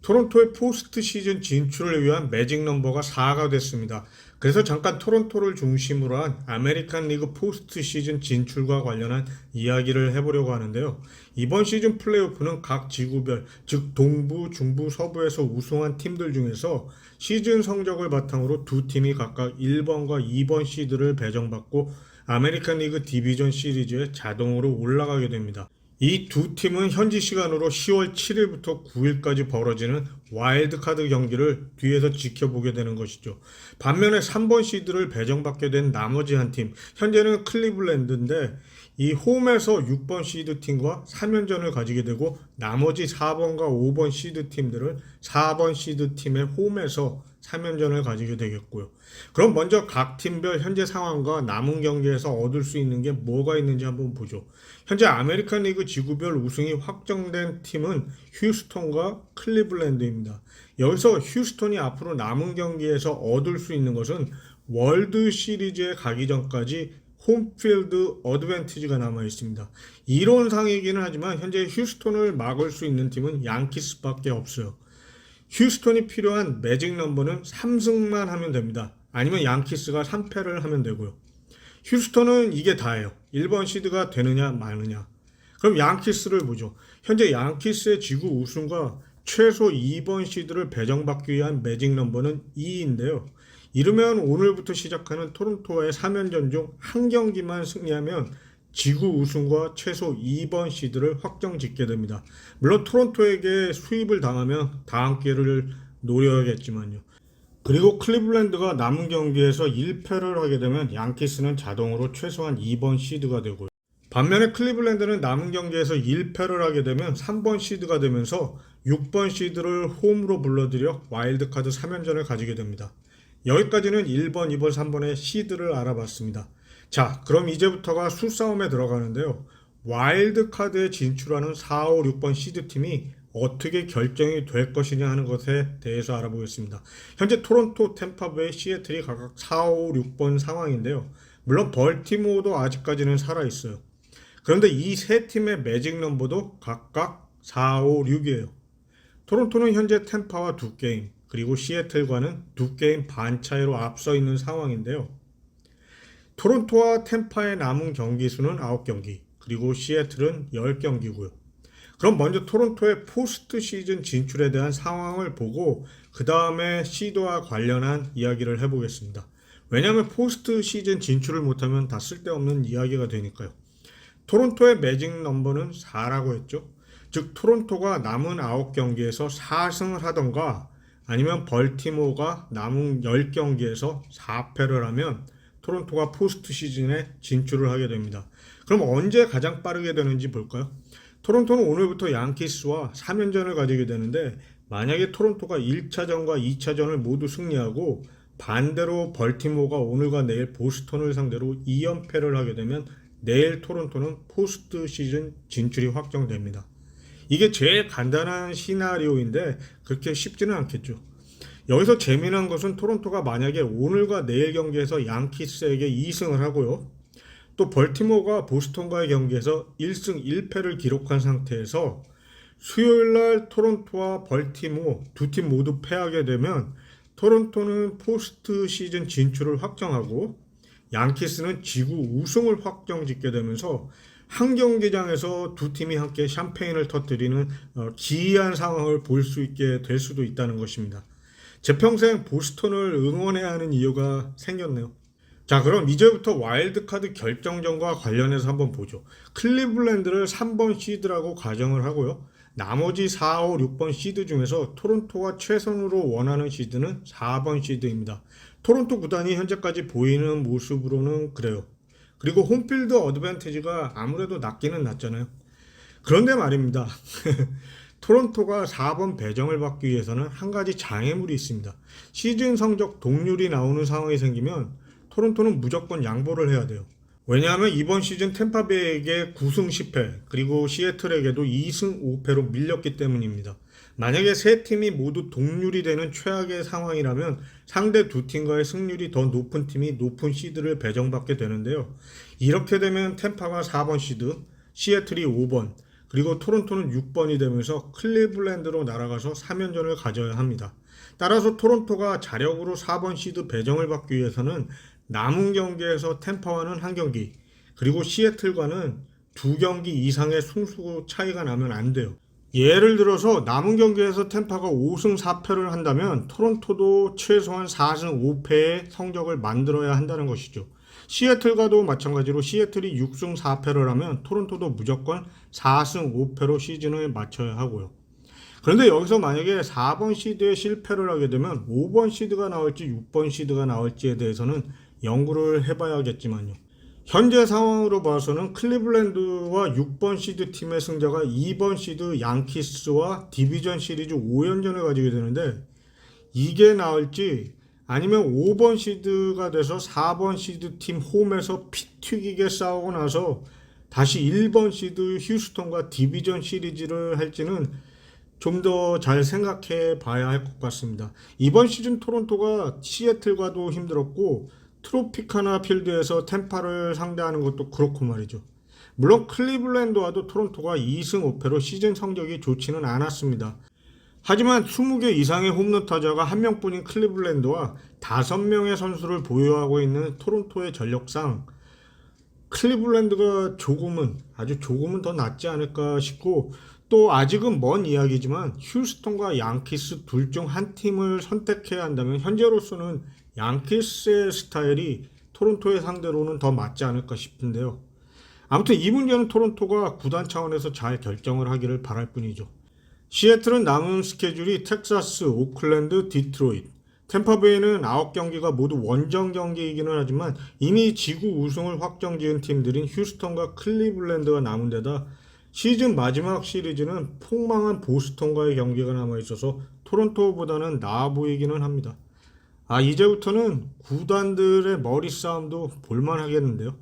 토론토의 포스트 시즌 진출을 위한 매직 넘버가 4가 됐습니다. 그래서 잠깐 토론토를 중심으로 한 아메리칸 리그 포스트 시즌 진출과 관련한 이야기를 해보려고 하는데요. 이번 시즌 플레이오프는 각 지구별, 즉 동부, 중부, 서부에서 우승한 팀들 중에서 시즌 성적을 바탕으로 두 팀이 각각 1번과 2번 시드를 배정받고 아메리칸 리그 디비전 시리즈에 자동으로 올라가게 됩니다. 이 두 팀은 현지 시간으로 10월 7일부터 9일까지 벌어지는 와일드카드 경기를 뒤에서 지켜보게 되는 것이죠. 반면에 3번 시드를 배정받게 된 나머지 한 팀, 현재는 클리블랜드인데 이 홈에서 6번 시드 팀과 3연전을 가지게 되고 나머지 4번과 5번 시드 팀들은 4번 시드 팀의 홈에서 3연전을 가지게 되겠고요. 그럼 먼저 각 팀별 현재 상황과 남은 경기에서 얻을 수 있는 게 뭐가 있는지 한번 보죠. 현재 아메리칸 리그 지구별 우승이 확정된 팀은 휴스턴과 클리블랜드입니다. 여기서 휴스턴이 앞으로 남은 경기에서 얻을 수 있는 것은 월드 시리즈에 가기 전까지 홈필드 어드밴티지가 남아 있습니다. 이론상이기는 하지만 현재 휴스턴을 막을 수 있는 팀은 양키스밖에 없어요. 휴스턴이 필요한 매직 넘버는 3승만 하면 됩니다. 아니면 양키스가 3패를 하면 되고요. 휴스턴은 이게 다예요. 1번 시드가 되느냐 마느냐. 그럼 양키스를 보죠. 현재 양키스의 지구 우승과 최소 2번 시드를 배정받기 위한 매직 넘버는 2인데요. 이르면 오늘부터 시작하는 토론토와의 3연전 중 한 경기만 승리하면 지구 우승과 최소 2번 시드를 확정 짓게 됩니다. 물론 토론토에게 수입을 당하면 다음 기회를 노려야겠지만요. 그리고 클리블랜드가 남은 경기에서 1패를 하게 되면 양키스는 자동으로 최소한 2번 시드가 되고요. 반면에 클리블랜드는 남은 경기에서 1패를 하게 되면 3번 시드가 되면서 6번 시드를 홈으로 불러들여 와일드카드 3연전을 가지게 됩니다. 여기까지는 1번, 2번, 3번의 시드를 알아봤습니다. 자, 그럼 이제부터가 수싸움에 들어가는데요. 와일드카드에 진출하는 4, 5, 6번 시드팀이 어떻게 결정이 될 것이냐 하는 것에 대해서 알아보겠습니다. 현재 토론토, 템파베이, 시애틀이 각각 4, 5, 6번 상황인데요. 물론 벌티모어도 아직까지는 살아있어요. 그런데 이 세 팀의 매직 넘버도 각각 4, 5, 6이에요. 토론토는 현재 템파와 2게임, 그리고 시애틀과는 2게임 반 차이로 앞서 있는 상황인데요. 토론토와 템파의 남은 경기 수는 9경기, 그리고 시애틀은 10경기고요. 그럼 먼저 토론토의 포스트 시즌 진출에 대한 상황을 보고 그 다음에 시드와 관련한 이야기를 해보겠습니다. 왜냐하면 포스트 시즌 진출을 못하면 다 쓸데없는 이야기가 되니까요. 토론토의 매직 넘버는 4라고 했죠. 즉 토론토가 남은 9경기에서 4승을 하던가 아니면 벌티모어가 남은 10경기에서 4패를 하면 토론토가 포스트 시즌에 진출을 하게 됩니다. 그럼 언제 가장 빠르게 되는지 볼까요? 토론토는 오늘부터 양키스와 3연전을 가지게 되는데 만약에 토론토가 1차전과 2차전을 모두 승리하고 반대로 벌티모어가 오늘과 내일 보스턴을 상대로 2연패를 하게 되면 내일 토론토는 포스트 시즌 진출이 확정됩니다. 이게 제일 간단한 시나리오인데 그렇게 쉽지는 않겠죠. 여기서 재미난 것은 토론토가 만약에 오늘과 내일 경기에서 양키스에게 2승을 하고요. 또 벌티모어가 보스턴과의 경기에서 1승 1패를 기록한 상태에서 수요일날 토론토와 벌티모어 두 팀 모두 패하게 되면 토론토는 포스트 시즌 진출을 확정하고 양키스는 지구 우승을 확정짓게 되면서 한 경기장에서 두 팀이 함께 샴페인을 터뜨리는 기이한 상황을 볼 수 있게 될 수도 있다는 것입니다. 제 평생 보스턴을 응원해야 하는 이유가 생겼네요. 자, 그럼 이제부터 와일드카드 결정전과 관련해서 한번 보죠. 클리블랜드를 3번 시드라고 가정을 하고요. 나머지 4, 5, 6번 시드 중에서 토론토가 최선으로 원하는 시드는 4번 시드입니다. 토론토 구단이 현재까지 보이는 모습으로는 그래요. 그리고 홈필드 어드밴티지가 아무래도 낮기는 낮잖아요. 그런데 말입니다. 토론토가 4번 배정을 받기 위해서는 한 가지 장애물이 있습니다. 시즌 성적 동률이 나오는 상황이 생기면 토론토는 무조건 양보를 해야 돼요. 왜냐하면 이번 시즌 템파베이에게 9승 10패 그리고 시애틀에게도 2승 5패로 밀렸기 때문입니다. 만약에 세 팀이 모두 동률이 되는 최악의 상황이라면 상대 두 팀과의 승률이 더 높은 팀이 높은 시드를 배정받게 되는데요. 이렇게 되면 템파가 4번 시드, 시애틀이 5번, 그리고 토론토는 6번이 되면서 클리블랜드로 날아가서 3연전을 가져야 합니다. 따라서 토론토가 자력으로 4번 시드 배정을 받기 위해서는 남은 경기에서 템파와는 한 경기, 그리고 시애틀과는 2경기 이상의 승수 차이가 나면 안 돼요. 예를 들어서 남은 경기에서 템파가 5승 4패를 한다면 토론토도 최소한 4승 5패의 성적을 만들어야 한다는 것이죠. 시애틀과도 마찬가지로 시애틀이 6승 4패를 하면 토론토도 무조건 4승 5패로 시즌을 마쳐야 하고요. 그런데 여기서 만약에 4번 시드에 실패를 하게 되면 5번 시드가 나올지 6번 시드가 나올지에 대해서는 연구를 해봐야겠지만요. 현재 상황으로 봐서는 클리블랜드와 6번 시드 팀의 승자가 2번 시드 양키스와 디비전 시리즈 5연전을 가지게 되는데, 이게 나을지 아니면 5번 시드가 돼서 4번 시드 팀 홈에서 피 튀기게 싸우고 나서 다시 1번 시드 휴스턴과 디비전 시리즈를 할지는 좀 더 잘 생각해 봐야 할 것 같습니다. 이번 시즌 토론토가 시애틀과도 힘들었고 트로피카나 필드에서 템파를 상대하는 것도 그렇고 말이죠. 물론 클리블랜드와도 토론토가 2승 5패로 시즌 성적이 좋지는 않았습니다. 하지만 20개 이상의 홈런 타자가 한 명뿐인 클리블랜드와 5명의 선수를 보유하고 있는 토론토의 전력상 클리블랜드가 아주 조금은 더 낫지 않을까 싶고, 또 아직은 먼 이야기지만 휴스턴과 양키스 둘 중 한 팀을 선택해야 한다면 현재로서는 양키스의 스타일이 토론토의 상대로는 더 맞지 않을까 싶은데요. 아무튼 이 문제는 토론토가 구단 차원에서 잘 결정을 하기를 바랄 뿐이죠. 시애틀은 남은 스케줄이 텍사스, 오클랜드, 디트로이트, 템파베이는 9경기가 모두 원정 경기이기는 하지만 이미 지구 우승을 확정지은 팀들인 휴스턴과 클리블랜드가 남은 데다 시즌 마지막 시리즈는 폭망한 보스턴과의 경기가 남아있어서 토론토보다는 나아 보이기는 합니다. 이제부터는 구단들의 머리 싸움도 볼만하겠는데요.